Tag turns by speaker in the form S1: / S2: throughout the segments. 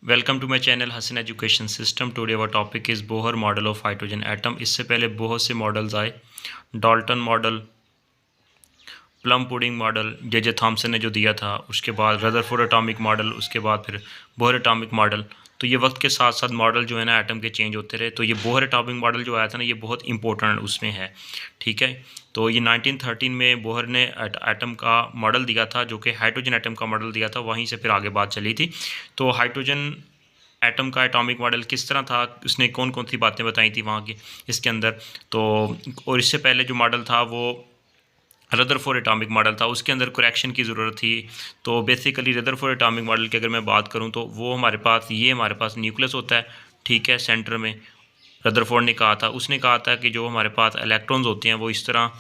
S1: Welcome to my channel Hasan education system. Today our topic is Bohr model of hydrogen atom. इससे पहले बहुत से models आए, Dalton model, plum pudding model J Thomson ने जो दिया था, उसके बाद रदरफोर्ड एटॉमिक मॉडल, उसके बाद फिर बोहर एटॉमिक मॉडल। तो ये वक्त के साथ साथ मॉडल जो है ना एटम के चेंज होते रहे। तो ये बोहर एटॉमिक मॉडल जो आया था ना, ये बहुत इंपॉर्टेंट उसमें है। ठीक है, तो ये 1913 में बोहर ने एटम का मॉडल दिया था, जो कि हाइड्रोजन एटम का मॉडल दिया था। वहीं से फिर आगे बात चली थी। तो हाइड्रोजन एटम का एटॉमिक मॉडल किस तरह था, उसने कौन कौन सी बातें बताई थी वहाँ की इसके अंदर। तो और इससे पहले जो मॉडल था वो रदरफोर्ड एटॉमिक मॉडल था, उसके अंदर करेक्शन की ज़रूरत थी। तो बेसिकली रदरफोर्ड एटॉमिक मॉडल की अगर मैं बात करूँ तो वो हमारे पास न्यूक्लियस होता है। ठीक है, सेंटर में रदरफोर्ड ने कहा था, उसने कहा था कि जो हमारे पास इलेक्ट्रॉन्स होते हैं वो इस तरह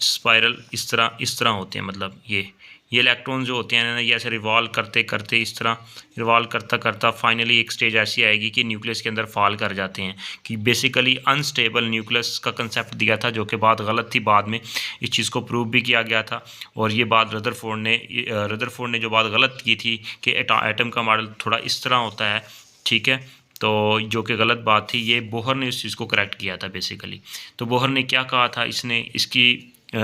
S1: स्पाइरल इस तरह होते हैं। मतलब ये इलेक्ट्रॉन जो होते हैं ना, ये ऐसे रिवॉल्व करते करते इस तरह रिवॉल्व करता करता फाइनली एक स्टेज ऐसी आएगी कि न्यूक्लियस के अंदर फॉल कर जाते हैं। कि बेसिकली अनस्टेबल न्यूक्लियस का कंसेप्ट दिया था, जो कि बात गलत थी। बाद में इस चीज़ को प्रूव भी किया गया था। और ये बात रदरफोर्ड ने जो बात गलत की थी कि एटम का मॉडल थोड़ा इस तरह होता है। ठीक है, तो जो कि गलत बात थी, ये बोहर ने इस चीज़ को करेक्ट किया था बेसिकली। तो बोहर ने क्या कहा था,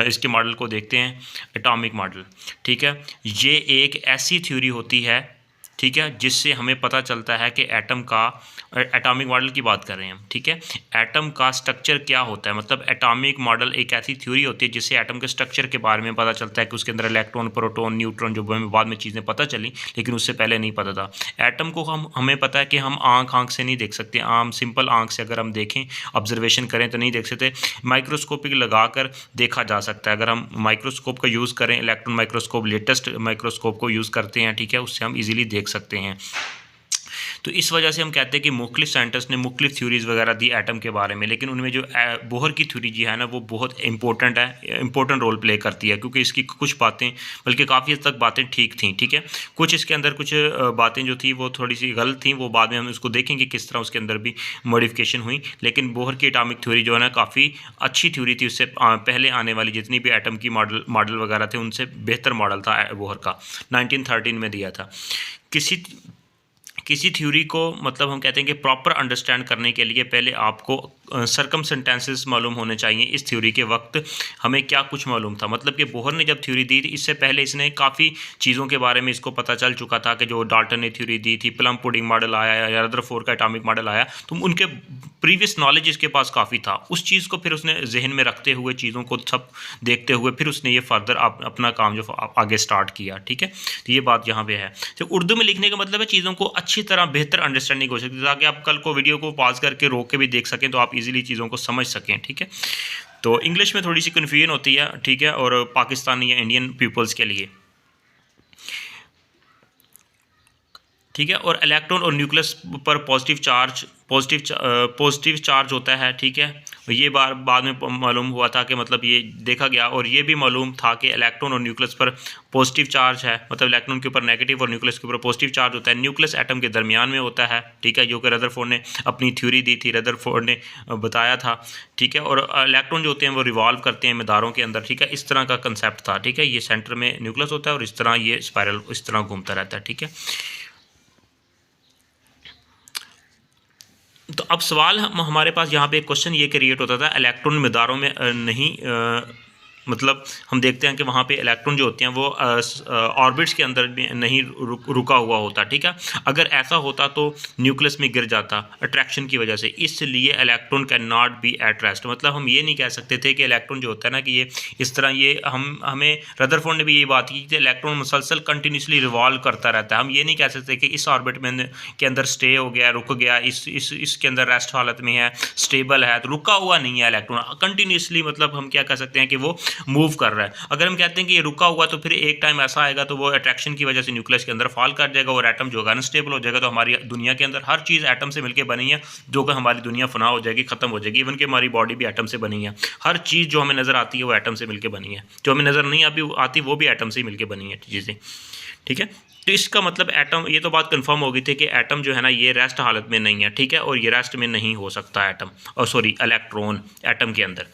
S1: इसके मॉडल को देखते हैं, एटॉमिक मॉडल। ठीक है, ये एक ऐसी थ्योरी होती है, ठीक है, जिससे हमें पता चलता है कि एटम का एटॉमिक मॉडल की बात कर रहे हैं हम। ठीक है, एटम का स्ट्रक्चर क्या होता है, मतलब एटॉमिक मॉडल एक ऐसी थ्योरी होती है जिससे एटम के स्ट्रक्चर के बारे में पता चलता है कि उसके अंदर इलेक्ट्रॉन, प्रोटॉन, न्यूट्रॉन, जो हमें बाद में चीज़ें पता चली, लेकिन उससे पहले नहीं पता था। एटम को हमें पता है कि हम आँख से नहीं देख सकते। आम सिंपल आँख से अगर हम देखें, ऑब्जर्वेशन करें तो नहीं देख सकते। माइक्रोस्कोपिक लगा कर देखा जा सकता है। अगर हम माइक्रोस्कोप का यूज़ करें, इलेक्ट्रॉन माइक्रोस्कोप, लेटेस्ट माइक्रोस्कोप को यूज़ करते हैं, ठीक है, उससे हम इजीली देख सकते हैं। तो इस वजह से हम कहते हैं कि मुख्तलिफ साइंटिस्ट ने मुख्तलिफ थ्योरीज़ वगैरह दी एटम के बारे में, लेकिन उनमें जो बोहर की थ्योरी जी है ना, वो बहुत इंपॉर्टेंट है, इंपॉर्टेंट रोल प्ले करती है। क्योंकि इसकी कुछ बातें, बल्कि काफ़ी हद तक बातें ठीक थी। ठीक है, कुछ इसके अंदर कुछ बातें जो थी वो थोड़ी सी गलत थी, वो बाद में हम उसको देखेंगे किस तरह उसके अंदर भी मॉडिफिकेशन हुई। लेकिन बोहर की एटॉमिक थ्योरी जो है ना, काफ़ी अच्छी थ्योरी थी। उससे पहले आने वाली जितनी भी एटम की मॉडल वगैरह थे, उनसे बेहतर मॉडल था बोहर का, 1913 में दिया था। किसी थ्योरी को, मतलब हम कहते हैं कि प्रॉपर अंडरस्टैंड करने के लिए पहले आपको सरकमस्टेंसेस मालूम होने चाहिए। इस थ्योरी के वक्त हमें क्या कुछ मालूम था, मतलब कि बोहर ने जब थ्योरी दी थी, इससे पहले इसने काफ़ी चीज़ों के बारे में इसको पता चल चुका था। कि जो डाल्टन ने थ्योरी दी थी, प्लम पुडिंग मॉडल आया या रदरफोर्ड का एटॉमिक मॉडल आया, तो उनके प्रीवियस नॉलेज इसके पास काफ़ी था। उस चीज़ को फिर उसने जहन में रखते हुए, चीज़ों को सब देखते हुए, फिर उसने ये फर्दर अपना काम जो आगे स्टार्ट किया। ठीक है, तो ये बात यहाँ पे है। तो उर्दू में लिखने का मतलब है चीज़ों को अच्छी तरह बेहतर अंडरस्टैंडिंग हो सकती है, ताकि आप कल को वीडियो को पॉज करके रोक के भी देख सकें, तो आप इजीली चीज़ों को समझ सकें। ठीक है, तो इंग्लिश में थोड़ी सी कन्फ्यूजन होती है। ठीक है, और पाकिस्तानी या इंडियन पीपल्स के लिए। ठीक है, और इलेक्ट्रॉन और न्यूक्लियस पर पॉजिटिव चार्ज होता है। ठीक है, ये बाद में मालूम हुआ था कि मतलब ये देखा गया, और ये भी मालूम था कि इलेक्ट्रॉन और न्यूक्लियस पर पॉजिटिव चार्ज है, मतलब इलेक्ट्रॉन के ऊपर नेगेटिव और न्यूक्लियस के ऊपर पॉजिटिव चार्ज होता है। न्यूक्लियस एटम के दरमियान में होता है। ठीक है, जो कि रदरफोर्ड ने अपनी थ्योरी दी थी, रदरफोर्ड ने बताया था। ठीक है, और इलेक्ट्रॉन जो होते हैं वो रिवॉल्व करते हैं मदारों के अंदर। ठीक है, इस तरह का कंसेप्ट था। ठीक है, ये सेंटर में न्यूक्लियस होता है और इस तरह ये स्पायरल इस तरह घूमता रहता है। ठीक है, तो अब सवाल हमारे पास यहाँ पे एक क्वेश्चन ये क्रिएट होता था, इलेक्ट्रॉन मदारों में नहीं, मतलब हम देखते हैं कि वहाँ पे इलेक्ट्रॉन जो होते हैं वो ऑर्बिट्स के अंदर नहीं रुका हुआ होता। ठीक है, अगर ऐसा होता तो न्यूक्लियस में गिर जाता अट्रैक्शन की वजह से, इसलिए electron can not be at rest. मतलब हम ये नहीं कह सकते थे कि इलेक्ट्रॉन जो होता है ना, कि ये इस तरह, ये हमें रदरफोर्ड ने भी ये बात की कि इलेक्ट्रॉन मुसलसल कंटिन्यूसली रिवॉल्व करता रहता है। हम ये नहीं कह सकते कि इस ऑर्बिट में के अंदर स्टे हो गया, रुक गया, इसके अंदर रेस्ट हालत में है, स्टेबल है, तो रुका हुआ नहीं है इलेक्ट्रॉन कंटिन्यूसली। मतलब हम क्या कह सकते हैं कि वो मूव कर रहा है। अगर हम कहते हैं कि ये रुका हुआ, तो फिर एक टाइम ऐसा आएगा तो वो अट्रैक्शन की वजह से न्यूक्लियस के अंदर फॉल कर जाएगा और एटम जो होगा अनस्टेबल हो जाएगा। तो हमारी दुनिया के अंदर हर चीज़ एटम से मिलकर बनी है, जो कि हमारी दुनिया फना हो जाएगी, खत्म हो जाएगी। इवन कि हमारी बॉडी भी एटम से बनी है। हर चीज़ जो हमें नज़र आती है वो एटम से मिलकर बनी है, जो हमें नज़र नहीं आती वो भी एटम से ही मिलकर बनी है चीज़ें। ठीक है, तो इसका मतलब एटम, ये तो बात कंफर्म हो गई थी कि एटम जो है ना, ये रेस्ट हालत में नहीं है। ठीक है, और ये रेस्ट में नहीं हो सकता एटम, और सॉरी इलेक्ट्रॉन एटम के अंदर।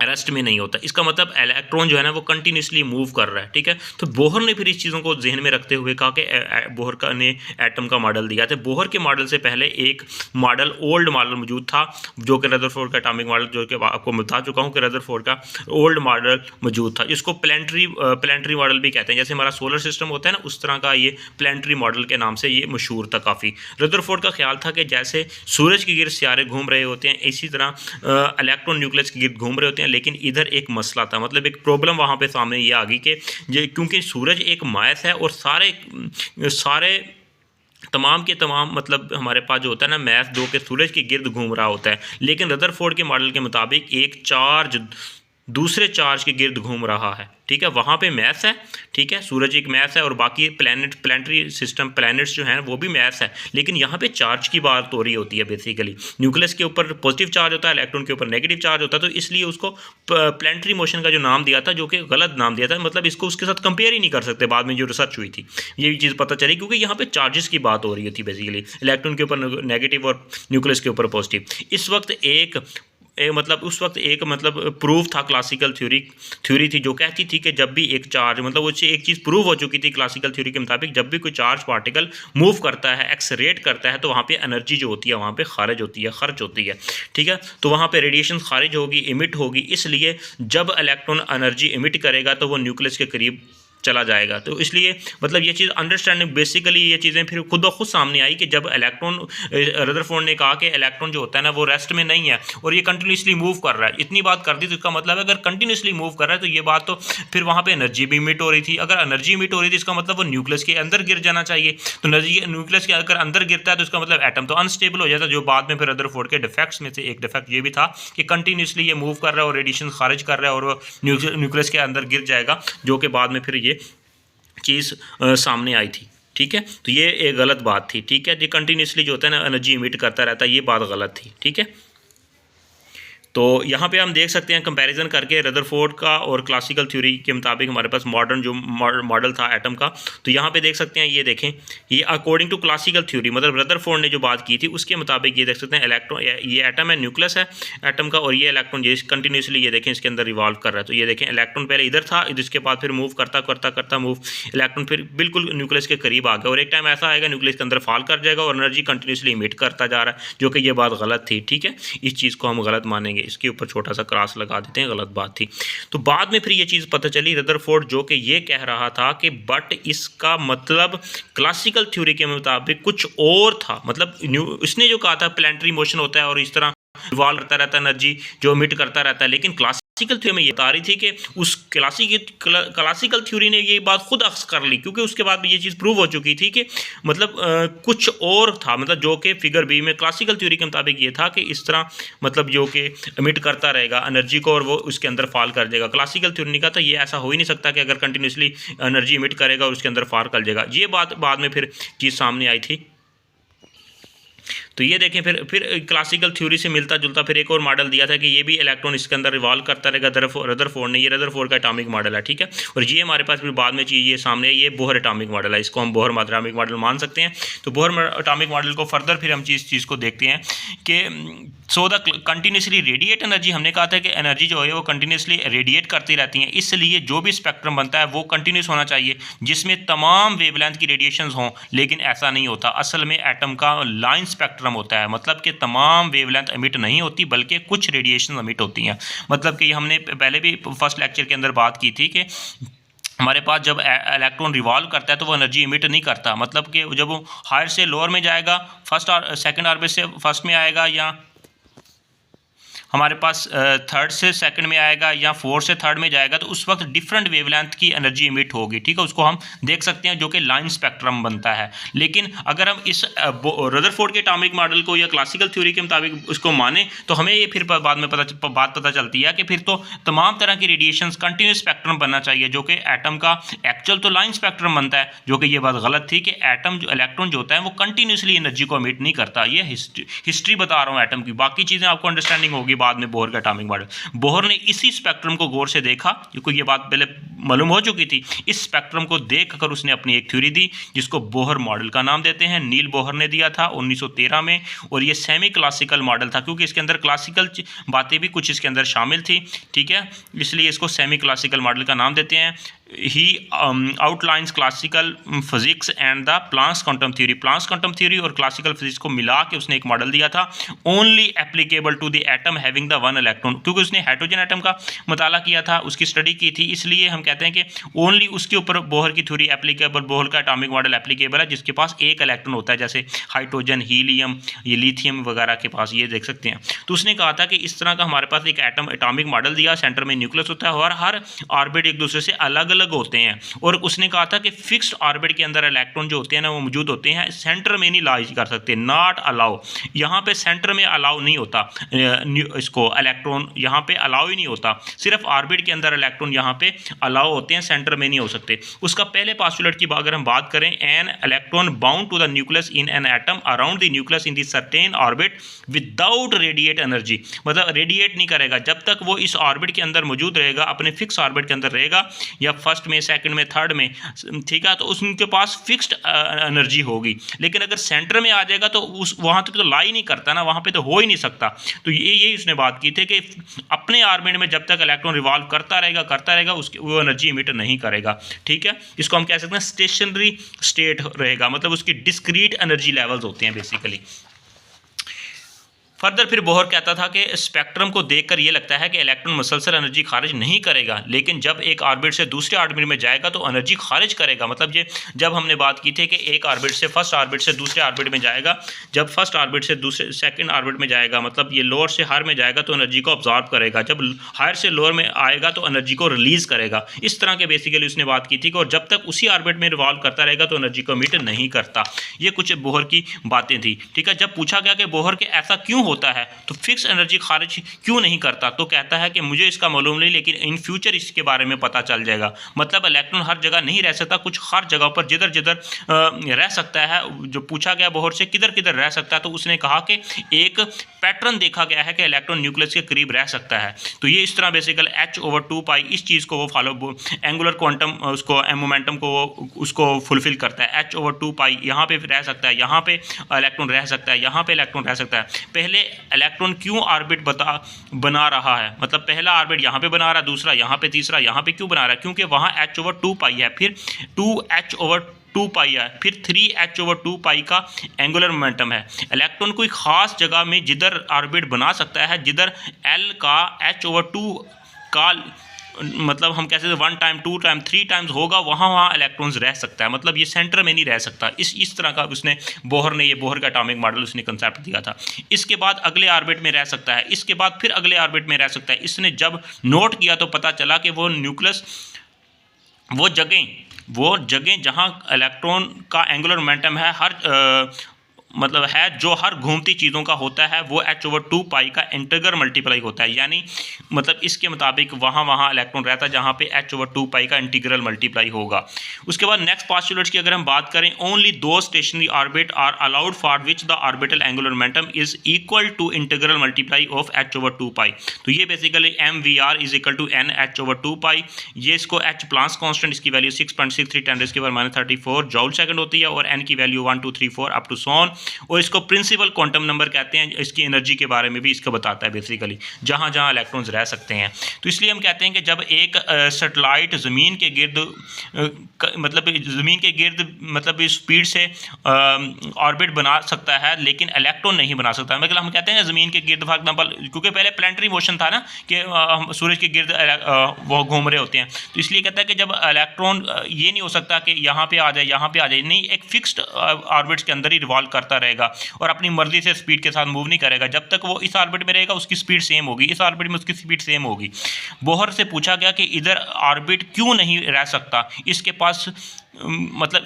S1: रेस्ट में नहीं होता। इसका मतलब इलेक्ट्रॉन जो है ना वो कंटिन्यूसली मूव कर रहा है, ठीक है। तो बोहर ने फिर इस चीज़ों को जहन में रखते हुए कहा कि बोहर का ने एटम का मॉडल दिया था। बोहर के मॉडल से पहले एक मॉडल ओल्ड मॉडल मौजूद था जो कि रदरफोर्ड का एटॉमिक मॉडल, जो कि आपको बता चुका हूँ कि रदरफोर्ड का ओल्ड मॉडल मौजूद था, जिसको प्लानिटरी मॉडल भी कहते हैं। जैसे हमारा सोलर सिस्टम होता है ना, उस तरह का ये प्लानिटरी मॉडल के नाम से ये मशहूर था काफ़ी। रदरफोर्ड का ख्याल था कि जैसे सूरज के गिर्द सियारे घूम रहे होते हैं, इसी तरह इलेक्ट्रॉन न्यूक्लियस के गिर्द घूम रहे होते हैं। लेकिन इधर एक मसला था, मतलब एक प्रॉब्लम वहाँ पे सामने ये आ गई कि क्योंकि सूरज एक मायस है और सारे तमाम के तमाम मतलब हमारे पास जो होता है ना मैथ जो कि सूरज के गिर्द घूम रहा होता है, लेकिन रदरफोर्ड के मॉडल के मुताबिक एक चार्ज दूसरे चार्ज के गिर्द घूम रहा है, ठीक है। वहाँ पे मैथ है, ठीक है, सूरज एक मैथ है और बाकी प्लानिटरी सिस्टम प्लैनेट्स जो हैं वो भी मैथ है। लेकिन यहाँ पे चार्ज की बात हो रही होती है बेसिकली। न्यूक्लियस के ऊपर पॉजिटिव चार्ज होता है, इलेक्ट्रॉन के ऊपर नेगेटिव चार्ज होता है, तो इसलिए उसको प्लानिटरी मोशन का जो नाम दिया था, जो कि गलत नाम दिया था, मतलब इसको उसके साथ कंपेयर ही नहीं कर सकते। बाद में जो रिसर्च हुई थी ये भी चीज़ पता चली, क्योंकि यहाँ पे चार्जेस की बात हो रही थी बेसिकली, इलेक्ट्रॉन के ऊपर नेगेटिव और न्यूक्लियस के ऊपर पॉजिटिव। इस वक्त मतलब उस वक्त एक मतलब प्रूफ था, क्लासिकल थ्योरी थी जो कहती थी कि जब भी एक चार्ज मतलब उससे एक चीज़ प्रूव हो चुकी थी क्लासिकल थ्योरी के मुताबिक, जब भी कोई चार्ज पार्टिकल मूव करता है, एक्सरेट करता है, तो वहाँ पे एनर्जी जो होती है वहाँ पे खर्च होती है, ठीक है। तो वहाँ पे रेडिएशन खारिज होगी, इमिट होगी। इसलिए जब इलेक्ट्रॉन एनर्जी इमिट करेगा तो वो न्यूक्लियस के करीब चला जाएगा। तो इसलिए मतलब ये चीज़ अंडरस्टैंडिंग बेसिकली ये चीज़ें फिर खुद ब खुद सामने आई कि जब इलेक्ट्रॉन रदरफोर्ड ने कहा कि इलेक्ट्रॉन जो होता है ना वो रेस्ट में नहीं है और ये कंटिन्यूसली मूव कर रहा है, इतनी बात कर दी तो इसका मतलब है अगर कंटिन्यूसली मूव कर रहा है तो ये बात तो फिर वहाँ पे एनर्जी भी इमिट हो रही थी। अगर एनर्जी इमिट हो रही थी इसका मतलब वो न्यूक्लियस के अंदर गिर जाना चाहिए। तो न्यूक्लियस के अगर अंदर गिरता है तो इसका मतलब एटम तो अनस्टेबल हो जाता है, जो बाद में फिर रदरफोर्ड के डिफेक्ट्स में से एक डिफेक्ट ये भी था कि कंटिन्यूसली ये मूव कर रहा है और रेडिएशन खारिज कर रहा है और वो न्यूक्लियस के अंदर गिर जाएगा, जो कि बाद में फिर ये चीज़ सामने आई थी, ठीक है। तो ये एक गलत बात थी, ठीक है। जो कंटिन्यूसली जो होता है ना एनर्जी इमिट करता रहता है, ये बात गलत थी, ठीक है। तो यहाँ पे हम देख सकते हैं कंपैरिजन करके रदरफोर्ड का और क्लासिकल थ्योरी के मुताबिक हमारे पास मॉडर्न जो मॉडल था एटम का। तो यहाँ पे देख सकते हैं, ये देखें, ये अकॉर्डिंग टू क्लासिकल थ्योरी मतलब रदरफोर्ड ने जो बात की थी उसके मुताबिक ये देख सकते हैं इलेक्ट्रॉन, ये एटम है, न्यूक्लियस है एटम का, और ये इलेक्ट्रॉन ये कंटिन्यूसली ये देखें इसके अंदर रिवॉल्व कर रहा है। तो ये देखें इलेक्ट्रॉन पहले इधर था, इसके बाद फिर मूव करता मूव इलेक्ट्रॉन फिर बिल्कुल न्यूक्लियस के करीब आ गया, और एक टाइम ऐसा आएगा न्यूक्लियस के अंदर फॉल कर जाएगा और एनर्जी कंटिन्यूसली इमिट करता जा रहा है, जो कि ये बात गलत थी, ठीक है। इस चीज़ को हम गलत मानेंगे, इसके ऊपर छोटा सा क्रॉस लगा देते हैं, गलत बात थी। तो बाद में फिर ये चीज़ पता चली रदरफोर्ड जो कि ये कह रहा था कि बट इसका मतलब क्लासिकल थ्योरी के मुताबिक कुछ और था। मतलब इसने जो कहा था प्लानिटरी मोशन होता है और इस तरह इवॉल्व करता रहता है, एनर्जी जो इमिट करता रहता है, लेकिन क्लासिकल थ्योरी में ये बता रही थी कि उस क्लासिकल थ्योरी ने ये बात खुद अक्स कर ली, क्योंकि उसके बाद ये चीज़ प्रूव हो चुकी थी कि मतलब कुछ और था, मतलब जो कि फिगर बी में क्लासिकल थ्योरी के मुताबिक ये था कि इस तरह मतलब जो कि इमिट करता रहेगा एनर्जी को और वो उसके अंदर फॉल कर जाएगा। क्लासिकल थ्योरी ने कहा था ये ऐसा हो ही नहीं सकता कि अगर कंटिन्यूसली एनर्जी इमिट करेगा और उसके अंदर फॉल कर जाएगा। ये बात बाद में फिर चीज़ सामने आई थी। तो ये देखें फिर क्लासिकल थ्योरी से मिलता जुलता फिर एक और मॉडल दिया था कि ये भी इलेक्ट्रॉन इसके अंदर रिवॉल्व करता रहेगा रदरफोर्ड ने, ये रदरफोर्ड का एटॉमिक मॉडल है, ठीक है। और ये हमारे पास फिर बाद में चीज़ ये सामने ये बोहर एटॉमिक मॉडल है, इसको हम बोहर एटॉमिक मॉडल मान सकते हैं। तो बोहर एटॉमिक मॉडल को फर्दर फिर हम चीज़ को देखते हैं कि so the continuously radiate energy, हमने कहा था कि एनर्जी जो है वो कंटिन्यूसली रेडिएट करती रहती हैं, इसलिए जो भी स्पेक्ट्रम बनता है वो कंटिन्यूस होना चाहिए जिसमें तमाम वेवलेंथ की रेडिएशंस हों, लेकिन ऐसा नहीं होता। असल में एटम का लाइन स्पेक्ट्रम होता है, मतलब कि तमाम वेवलेंथ एमिट नहीं होती बल्कि कुछ रेडिएशन एमिट होती हैं। मतलब कि हमने पहले भी फर्स्ट लेक्चर के अंदर बात की थी कि हमारे पास जब इलेक्ट्रॉन रिवॉल्व करता है तो वो एनर्जी इमिट नहीं करता, मतलब कि जब वो हायर से लोअर में जाएगा, फर्स्ट और सेकंड ऑर्बिट से फर्स्ट में आएगा, या हमारे पास थर्ड से सेकंड में आएगा या फोर्थ से थर्ड में जाएगा, तो उस वक्त डिफरेंट वेवलेंथ की एनर्जी इमिट होगी, ठीक है। उसको हम देख सकते हैं जो कि लाइन स्पेक्ट्रम बनता है। लेकिन अगर हम इस रदरफोर्ड के एटॉमिक मॉडल को या क्लासिकल थ्योरी के मुताबिक उसको माने तो हमें ये फिर बाद में बात पता चलती है कि फिर तो तमाम तरह की रेडिएशन कंटिन्यूस स्पेक्ट्रम बनना चाहिए, जो कि एटम का एक्चुअल तो लाइन स्पेक्ट्रम बनता है, जो कि ये बात गलत थी कि एटम जो इलेक्ट्रॉन जो होता है वो कंटिन्यूसली एनर्जी को इमिट नहीं करता। ये हिस्ट्री बता रहा हूँ एटम की, बाकी चीज़ें आपको अंडरस्टैंडिंग होगी बाद में बोहर का एटॉमिक मॉडल। बोहर ने इसी स्पेक्ट्रम को गौर से देखा, क्योंकि ये बात पहले मालूम हो चुकी थी। इस स्पेक्ट्रम को देखकर उसने अपनी एक थ्योरी दी जिसको बोहर मॉडल का नाम देते हैं। नील बोहर ने दिया था 1913 में, और ये सेमी क्लासिकल मॉडल था क्योंकि इसके अंदर क्लासिकल बातें भी कुछ इसके अंदर शामिल थी, ठीक है, इसलिए इसको सेमी क्लासिकल मॉडल का नाम देते हैं। He outlines classical physics and the Planck's quantum theory. Planck's quantum theory और क्लासिकल फिजिक्स को मिला के उसने एक मॉडल दिया था, only applicable to the atom having the one electron. क्योंकि उसने हाइड्रोजन एटम का मुताला किया था, उसकी स्टडी की थी, इसलिए हम कहते हैं कि ओनली उसके ऊपर बोहर की थ्योरी एप्लीकेबल, बोहर का एटॉमिक मॉडल एप्लीकेबल है जिसके पास एक इलेक्ट्रॉन होता है, जैसे हाइड्रोजन, हीलियम, ये लिथियम वगैरह के पास, ये देख सकते हैं। तो उसने कहा था कि इस तरह का हमारे पास एक एटॉमिक मॉडल दिया, सेंटर में न्यूक्लियस होता है और हर ऑर्बिट एक दूसरे से अलग अलग होते हैं। और उसने कहा था कि फिक्स्ड ऑर्बिट के अंदर इलेक्ट्रॉन जो होते हैं ना वो मौजूद होते हैं, सेंटर में नहीं लाई कर सकते, नॉट अलाउ। यहाँ पे सेंटर में अलाउ नहीं होता इसको, इलेक्ट्रॉन यहाँ पे अलाउ ही नहीं होता, सिर्फ ऑर्बिट के अंदर इलेक्ट्रॉन यहाँ पे अलाउ होते हैं, सेंटर में नहीं हो सकते। उसका पहले पास्टुलेट की अगर हम बात करें, an electron bound to the nucleus in an atom around the nucleus in the certain orbit without radiate energy. मतलब रेडिएट नहीं करेगा जब तक वो इस ऑर्बिट के अंदर मौजूद रहेगा, अपने फिक्स ऑर्बिट के अंदर रहेगा, या फर्स्ट में, सेकंड में, थर्ड में, ठीक है, तो उनके पास फिक्स्ड एनर्जी होगी। लेकिन अगर सेंटर में आ जाएगा तो उस वहाँ तक तो ला ही नहीं करता ना, वहाँ पे तो हो ही नहीं सकता। तो यही उसने बात की थी कि अपने ऑर्बिट में जब तक इलेक्ट्रॉन रिवॉल्व करता रहेगा उसकी वो एनर्जी इमिट नहीं करेगा, ठीक है। इसको हम कह सकते हैं स्टेशनरी स्टेट रहेगा, मतलब उसकी डिस्क्रीट एनर्जी लेवल्स होते हैं बेसिकली। फर्दर फिर बोहर कहता था कि स्पेक्ट्रम को देखकर ये लगता है कि इलेक्ट्रॉन मुसलसल एनर्जी खारिज नहीं करेगा, लेकिन जब एक ऑर्बिट से दूसरे ऑर्बिट में जाएगा तो एनर्जी खारिज करेगा। मतलब ये जब हमने बात की थी कि एक ऑर्बिट से फर्स्ट ऑर्बिट से दूसरे ऑर्बिट में जाएगा, जब फर्स्ट ऑर्बिट से दूसरे सेकंड ऑर्बिट में जाएगा, मतलब ये लोअर से हायर में जाएगा तो एनर्जी को ऑब्जॉर्व करेगा, जब हायर से लोअर में आएगा तो एनर्जी को रिलीज़ करेगा। इस तरह के बेसिकली उसने बात की थी कि और जब तक उसी ऑर्बिट में रिवॉल्व करता रहेगा तो एनर्जी को इमिट नहीं करता। ये कुछ बोहर की बातें थी, ठीक है। जब पूछा गया कि बोहर के ऐसा क्यों होता है, तो फिक्स एनर्जी खारिज क्यों नहीं करता, तो कहता है कि मुझे इसका मालूम नहीं, लेकिन इन फ्यूचर इसके बारे में पता चल जाएगा। मतलब इलेक्ट्रॉन हर जगह नहीं रह सकता, कुछ हर जगह पर जिधर जिधर रह सकता है। जो पूछा गया बोहर से किधर किधर रह सकता है, तो उसने कहा कि एक पैटर्न देखा गया है कि इलेक्ट्रॉन न्यूक्लियस के करीब रह सकता है। तो ये इस तरह बेसिकल h/2π इस चीज़ को वो फॉलो, एंगुलर क्वांटम उसको मोमेंटम को उसको फुलफिल करता है। h/2π यहाँ पे रह सकता है, यहाँ पे इलेक्ट्रॉन रह सकता है, यहाँ पे इलेक्ट्रॉन रह सकता है। पहले इलेक्ट्रॉन क्यों ऑर्बिट बना रहा है, मतलब पहला ऑर्बिट यहाँ पे बना रहा है, दूसरा यहाँ पे, तीसरा यहाँ पे क्यों बना रहा है, क्योंकि वहाँ h/2π है, फिर 2h/2π है, फिर 3h/2π का एंगुलर मोमेंटम है। इलेक्ट्रॉन कोई ख़ास जगह में जिधर ऑर्बिट बना सकता है, जिधर L का h/2 का मतलब हम कैसे 1 टाइम 2 टाइम 3 टाइम्स होगा, वहाँ इलेक्ट्रॉन्स रह सकता है। मतलब ये सेंटर में नहीं रह सकता। इस तरह का उसने बोहर ने, ये बोहर का एटॉमिक मॉडल उसने कंसेप्ट दिया था। इसके बाद अगले ऑर्बिट में रह सकता है, इसके बाद फिर अगले ऑर्बिट में रह सकता है। इसने जब नोट किया तो पता चला कि वो न्यूक्लियस, वो जगह जहाँ इलेक्ट्रॉन का एंगुलर मोमेंटम है मतलब है जो हर घूमती चीज़ों का होता है, वो h/2π का इंटीग्रल मल्टीप्लाई होता है। यानी मतलब इसके मुताबिक वहाँ इलेक्ट्रॉन रहता है जहाँ पे h/2π का इंटीग्रल मल्टीप्लाई होगा। उसके बाद नेक्स्ट पास्टुलेट्स की अगर हम बात करें, ओनली दो stationary orbit are allowed for which the orbital angular momentum is equal to integral multiply of h/2π। तो ये basically mvr is equal to n h/2π। ये इसको h प्लांक्स कांस्टेंट, इसकी वैल्यू 6.63 × 10⁻34 जूल सेकंड होती है, और n की value 1 2 3 4 up to so on. और इसको प्रिंसिपल क्वांटम नंबर कहते हैं। इसकी एनर्जी के बारे में भी इसको बताता है बेसिकली, जहाँ जहाँ इलेक्ट्रॉन्स रह सकते हैं। तो इसलिए हम कहते हैं कि जब एक सैटेलाइट ज़मीन के गिर्द मतलब स्पीड से ऑर्बिट बना सकता है, लेकिन इलेक्ट्रॉन नहीं बना सकता। मतलब हम कहते हैं ज़मीन के गिर्द, फॉर एग्जाम्पल, क्योंकि पहले प्लानिटरी मोशन था ना कि सूरज के गिर्द वो घूम रहे होते हैं, तो इसलिए कहता है कि जब इलेक्ट्रॉन ये नहीं हो सकता कि यहाँ पे आ जाए, यहाँ पे आ जाए, नहीं, एक फिक्स्ड ऑर्बिट्स के अंदर ही रिवॉल्व करता रहेगा और अपनी मर्जी से स्पीड के साथ मूव नहीं करेगा। जब तक वो इस ऑर्बिट में रहेगा उसकी स्पीड सेम होगी, इस ऑर्बिट में उसकी स्पीड सेम होगी। बोहर से पूछा गया कि इधर ऑर्बिट क्यों नहीं रह सकता, इसके पास मतलब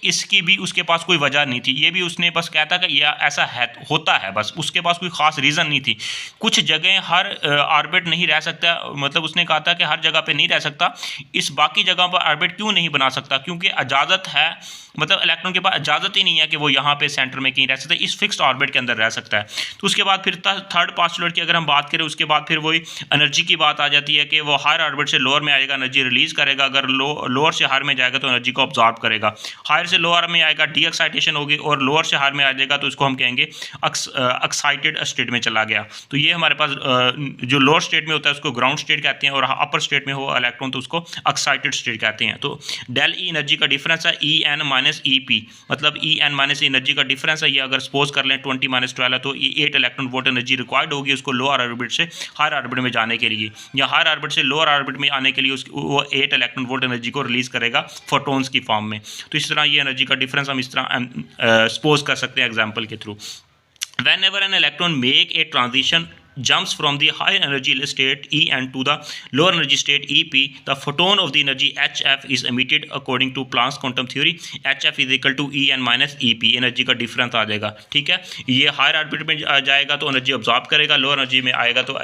S1: इसकी भी उसके पास कोई वजह नहीं थी, ये भी उसने बस कहता कि यह ऐसा है होता है, बस उसके पास कोई ख़ास रीज़न नहीं थी। कुछ जगह हर ऑर्बिट नहीं रह सकता, मतलब उसने कहा था कि हर जगह पे नहीं रह सकता, इस बाकी जगह पर ऑर्बिट क्यों नहीं बना सकता, क्योंकि इजाज़त है, मतलब इलेक्ट्रॉन के पास इजाज़त ही नहीं है कि वो यहाँ पे सेंटर में कहीं रह सकता है, इस फिक्स्ड ऑर्बिट के अंदर रह सकता है। तो उसके बाद फिर थर्ड पास्टुलेट की अगर हम बात करें, उसके बाद फिर वही एनर्जी की बात आ जाती है कि वो हायर ऑर्बिट से लोअर में आएगा, एनर्जी रिलीज़ करेगा, अगर लोअर से हायर में जाएगा तो एनर्जी को ऑब्जॉर्व करेगा, हायर से लोअर में आएगा डी एक्साइटेशन होगी, और लोअर से हायर में आ जाएगा तो इसको हम कहेंगे एक्साइटेड स्टेट में चला गया। तो ये हमारे पास जो लोअर स्टेट में होता है उसको ग्राउंड स्टेट कहते हैं, और अपर स्टेट में हो इलेक्ट्रॉन तो उसको एक्साइटेड स्टेट कहते हैं। तो डेल ई एनर्जी का डिफरेंस है E n minus E p, मतलब ई एन माइनस एनर्जी का डिफरेंस है। ये अगर सपोज कर लें 20 माइनस 12 है तो ये 8 इलेक्ट्रॉन वोल्ट एनर्जी रिक्वायर्ड होगी उसको लोअर ऑर्बिट से हायर ऑर्बिट में जाने के लिए, या हायर ऑर्बिट से लोअर ऑर्बिट में आने के लिए वो 8 इलेक्ट्रॉन वोल्ट एनर्जी को रिलीज करेगा फोटोन्स की फॉर्म में। तो इस तरह ये एनर्जी का डिफरेंस हम इस तरह सपोज कर सकते हैं एग्जाम्पल के through. Whenever an electron make a transition jumps from the high energy state En to the lower energy state Ep, the photon of the energy hf is emitted according to Planck's quantum theory, hf is equal to En minus Ep, energy का difference आ जाएगा। ठीक है, ये higher orbit में जाएगा तो energy absorb करेगा, lower energy में आएगा तो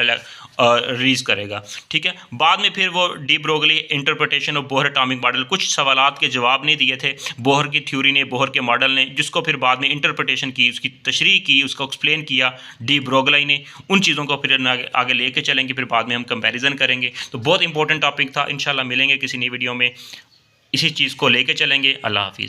S1: रिलीज करेगा। ठीक है, बाद में फिर वो de Broglie interpretation of Bohr atomic model, कुछ सवालात के जवाब नहीं दिए थे बोहर की थ्योरी ने, बोहर के मॉडल ने, जिसको फिर बाद में इंटरप्रिटेशन की, उसकी तशरीह की, उसको एक्सप्लेन किया डी ब्रोगली ने। उन चीज़ों को फिर आगे लेके चलेंगे, फिर बाद में हम कंपैरिजन करेंगे। तो बहुत इंपॉर्टेंट टॉपिक था, इंशाल्लाह मिलेंगे किसी नई वीडियो में, इसी चीज़ को लेके चलेंगे। अल्लाह हाफिज़।